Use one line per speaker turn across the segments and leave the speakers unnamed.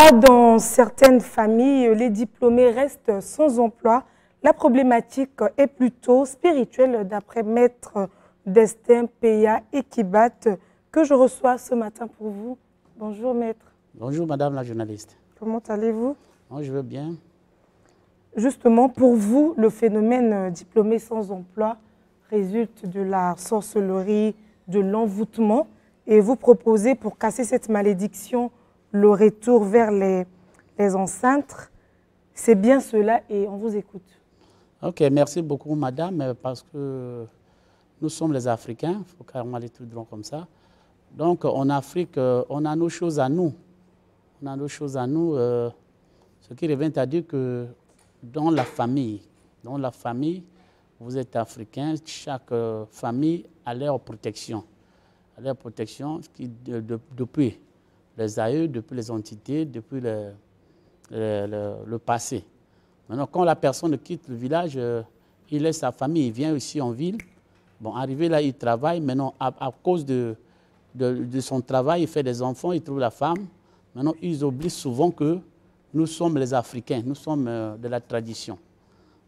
Voilà, dans certaines familles, les diplômés restent sans emploi. La problématique est plutôt spirituelle, d'après Maître Destin Peya Ekibat, que je reçois ce matin pour vous. Bonjour Maître.
Bonjour Madame la journaliste.
Comment allez-vous?
Moi, je veux bien.
Justement, pour vous, le phénomène diplômé sans emploi résulte de la sorcellerie, de l'envoûtement, et vous proposez, pour casser cette malédiction, le retour vers les ancêtres. C'est bien cela et on vous écoute.
Ok, merci beaucoup Madame, parce que nous sommes les Africains, il faut carrément aller tout droit comme ça. Donc en Afrique, on a nos choses à nous. On a nos choses à nous, ce qui revient à dire que dans la famille, vous êtes Africain, chaque famille a leur protection. A leur protection qui, depuis les aïeux, depuis les entités, depuis le passé. Maintenant, quand la personne quitte le village, il laisse sa famille, il vient ici en ville. Bon, arrivé là, il travaille. Maintenant, à cause de son travail, il fait des enfants, il trouve la femme. Maintenant, ils oublient souvent que nous sommes les Africains, nous sommes de la tradition.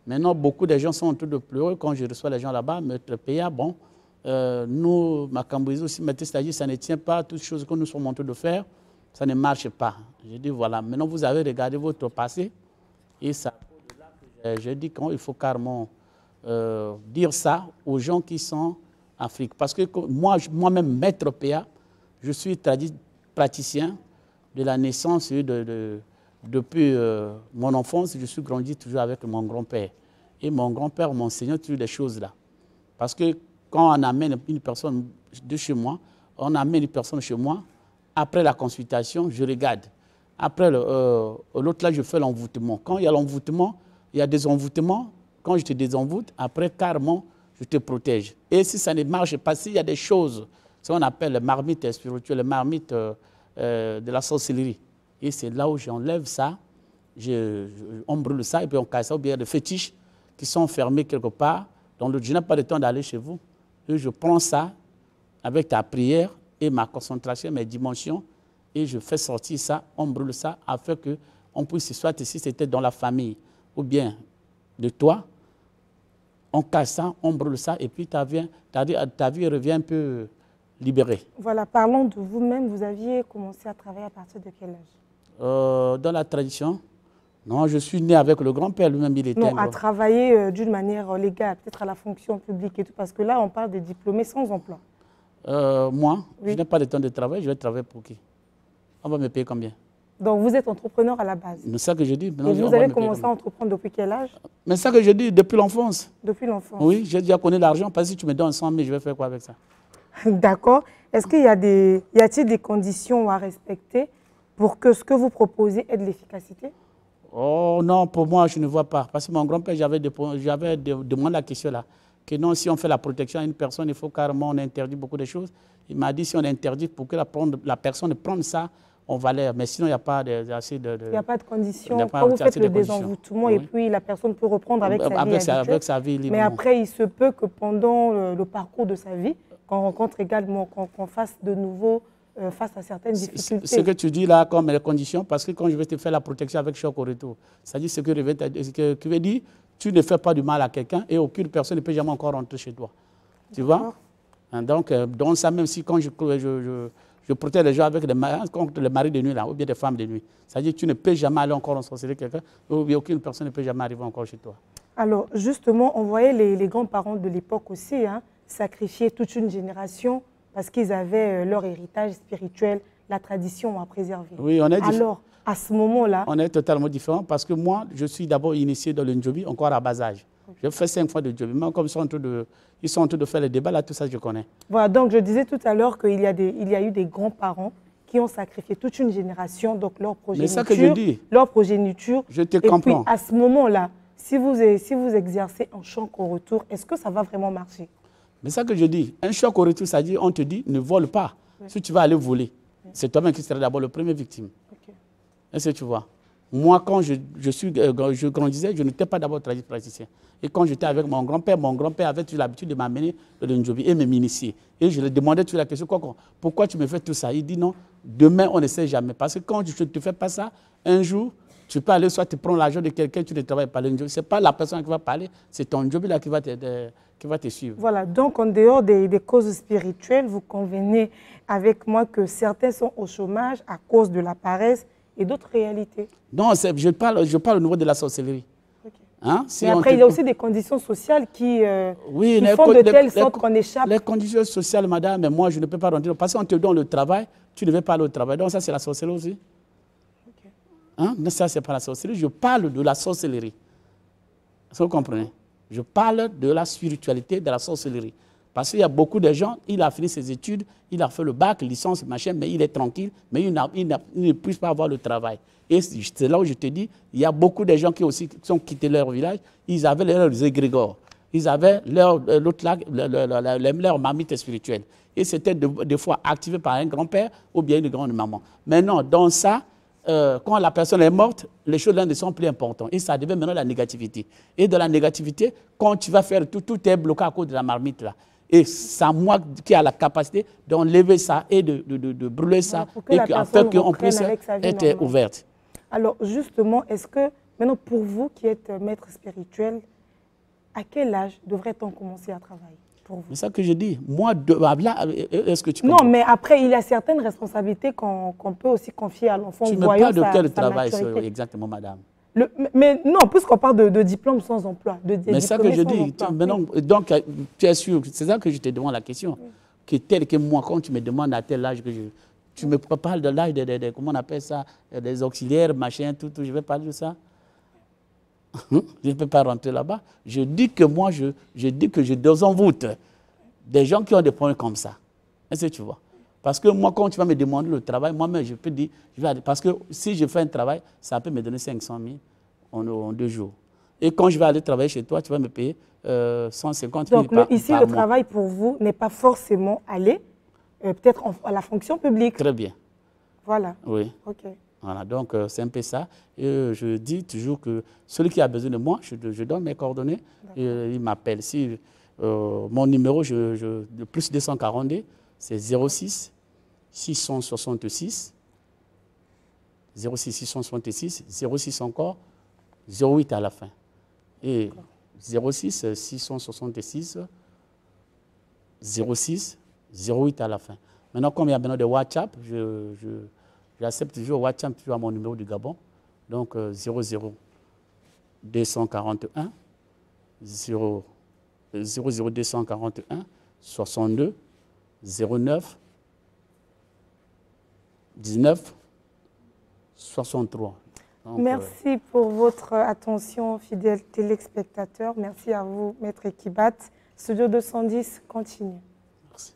Maintenant, beaucoup de gens sont en train de pleurer quand je reçois les gens là-bas, Maître Peya, bon, nous, Macambouizo aussi, c'est-à-dire ça ne tient pas, toutes choses que nous sommes en train de faire, ça ne marche pas. Je dis voilà, maintenant vous avez regardé votre passé et ça, je dis qu'il faut carrément dire ça aux gens qui sont en Afrique. Parce que moi-même, Maître Peya, je suis praticien de la naissance depuis mon enfance, je suis grandi toujours avec mon grand-père. Et mon grand-père m'enseignait toujours des choses là. Parce que quand on amène une personne de chez moi, après la consultation, je regarde. Après l'autre là, je fais l'envoûtement. Quand il y a l'envoûtement, il y a des envoûtements. Quand je te désenvoûte, après, carrément, je te protège. Et si ça ne marche pas, s'il y a des choses, ce qu'on appelle le marmite spirituel, le marmite de la sorcellerie. Et c'est là où j'enlève ça, on brûle ça et puis on casse ça, ou bien des fétiches qui sont fermés quelque part. Donc je n'ai pas le temps d'aller chez vous. Et je prends ça avec ta prière et ma concentration, mes dimensions, et je fais sortir ça, on brûle ça, afin qu'on puisse, soit si c'était dans la famille, ou bien de toi, on casse ça, on brûle ça, et puis ta vie revient un peu libérée.
Voilà, parlons de vous-même. Vous aviez commencé à travailler à partir de quel âge?
Dans la tradition, non, je suis né avec le grand-père, lui-même, il était...
Non, à travailler d'une manière légale, peut-être à la fonction publique et tout, parce que là, on parle des diplômés sans emploi.
Moi,
oui.
Je n'ai pas de temps de travail, je vais travailler pour qui? On va me payer combien?
Donc, vous êtes entrepreneur à la base?
C'est ça que je dis.
Et vous avez commencé à entreprendre depuis quel âge?
Mais c'est ça que je dis, depuis l'enfance.
Depuis l'enfance?
Oui, j'ai déjà connu l'argent, parce que si tu me donnes 100 000, je vais faire quoi avec ça?
D'accord. Est-ce qu'il y a y a-t-il des conditions à respecter pour que ce que vous proposez ait de l'efficacité?
Oh non, pour moi, je ne vois pas. Parce que mon grand-père, j'avais demandé la question là. Que non, si on fait la protection à une personne, il faut carrément on interdit beaucoup de choses. Il m'a dit si on interdit pour que la personne prenne ça en valeur. Mais sinon, il n'y a pas assez de... Il
n'y a pas de conditions. Quand vous faites le désenvoûtement, oui. Et puis la personne peut reprendre avec sa vie habituelle. Mais après, il se peut que pendant le parcours de sa vie, qu'on rencontre également, qu'on fasse de nouveau face à certaines difficultés.
Ce que tu dis là comme les conditions, parce que quand je vais te faire la protection avec choc au retour, c'est-à-dire ce que veut dire, tu ne fais pas du mal à quelqu'un et aucune personne ne peut jamais encore rentrer chez toi. Tu vois? Donc, dans ça, même si quand je protège les gens avec contre les maris de nuit là, ou bien des femmes de nuit, c'est-à-dire que tu ne peux jamais aller encore ensorceler quelqu'un, ou bien aucune personne ne peut jamais arriver encore chez toi.
Alors, justement, on voyait les grands-parents de l'époque aussi sacrifier toute une génération parce qu'ils avaient leur héritage spirituel, la tradition à préserver.
Oui, on est
alors, à ce moment-là...
On est totalement différent parce que moi, je suis d'abord initié dans le Ndjobi, encore à bas âge. Okay. J'ai fait 5 fois de Ndjobi. Même comme ils sont en train de faire les débats, là, tout ça, je connais.
Voilà, donc je disais tout à l'heure qu'il y a eu des grands-parents qui ont sacrifié toute une génération, donc leur progéniture.
Mais ça que je dis.
Leur progéniture.
Je te comprends.
Et puis, à ce moment-là, si vous exercez un choc au retour, est-ce que ça va vraiment marcher?
Mais ça que je dis, un choc au retour, ça dit, on te dit, ne vole pas. Oui. Si tu vas aller voler, c'est toi-même qui seras d'abord le premier victime. Okay. Est-ce que tu vois? Moi, quand je grandissais, je n'étais pas d'abord praticien. Et quand j'étais avec mon grand-père avait toujours l'habitude de m'amener le Ndjobi et de m'initier. Et je lui demandais toujours la question, pourquoi tu me fais tout ça? Il dit non, demain on ne sait jamais. Parce que quand je ne te fais pas ça, un jour, tu peux aller soit tu prends l'argent de quelqu'un, tu ne travailles pas le Ndjobi. Ce n'est pas la personne qui va parler, c'est ton Ndjobi là qui va te suivre.
Voilà, donc en dehors des causes spirituelles, vous convenez avec moi que certains sont au chômage à cause de la paresse et d'autres réalités.
Non, je parle au niveau de la sorcellerie.
Okay.
Hein? Si
mais après, il y a aussi des conditions sociales qui font de telle sorte qu'on échappe.
Les conditions sociales, madame, mais moi, je ne peux pas rentrer. Parce qu'on te donne le travail, tu ne veux pas aller au travail. Donc ça, c'est la sorcellerie aussi. Okay. Hein? Non, ça, ce n'est pas la sorcellerie. Je parle de la sorcellerie. Est-ce que vous comprenez? Je parle de la spiritualité, de la sorcellerie. Parce qu'il y a beaucoup de gens, il a fini ses études, il a fait le bac, licence, machin, mais il est tranquille, mais il ne puisse pas avoir le travail. Et c'est là où je te dis, il y a beaucoup de gens qui ont quitté leur village, ils avaient leurs égrégores, ils avaient leur marmite spirituelle. Et c'était des fois activé par un grand-père ou bien une grande-maman. Maintenant, dans ça, quand la personne est morte, les choses là ne sont plus importantes. Et ça devient maintenant la négativité. Et de la négativité, quand tu vas faire tout est bloqué à cause de la marmite là. Et c'est moi qui a la capacité d'enlever ça et de brûler ça et afin qu'on puisse être ouverte.
Alors justement, est-ce que maintenant pour vous qui êtes maître spirituel, à quel âge devrait-on commencer à travailler pour vous?
C'est ça que je dis. Moi, là, est-ce que tu comprends?
Non, mais après, il y a certaines responsabilités qu'on peut aussi confier à l'enfant.
Tu me parles de quel travail exactement, madame?
Mais non, puisqu'on parle de diplôme sans emploi.
Mais c'est ça que je dis. Maintenant, donc, tu es sûr, c'est ça que je te demande la question. Que tel que moi, quand tu me demandes à tel âge que tu me parles de l'âge comment on appelle ça, des auxiliaires, machin, tout, je vais parler de ça. Je ne peux pas rentrer là-bas. Je dis que moi, je dis que je désenvoûte des gens qui ont des problèmes comme ça. Est-ce que tu vois? Parce que moi, quand tu vas me demander le travail, moi-même, je peux dire, parce que si je fais un travail, ça peut me donner 500 000 en 2 jours. Et quand je vais aller travailler chez toi, tu vas me payer 150 000
par mois. Donc ici, le travail pour vous n'est pas forcément aller, peut-être à la fonction publique.
Très bien.
Voilà.
Oui.
OK.
Voilà, donc c'est un peu ça. Et je dis toujours que celui qui a besoin de moi, je donne mes coordonnées. Et il m'appelle. Si, mon numéro, le plus 242, c'est 06 666 06 666 06 encore 08 à la fin. Et 06 666 06 08 à la fin. Maintenant, comme il y a maintenant de WhatsApp, j'accepte toujours WhatsApp, toujours à mon numéro du Gabon. Donc 00 241 00 241 62 09 19 63. Donc,
merci pour votre attention, fidèles téléspectateurs. Merci à vous, Maître Ekibat. Studio 210 continue.
Merci.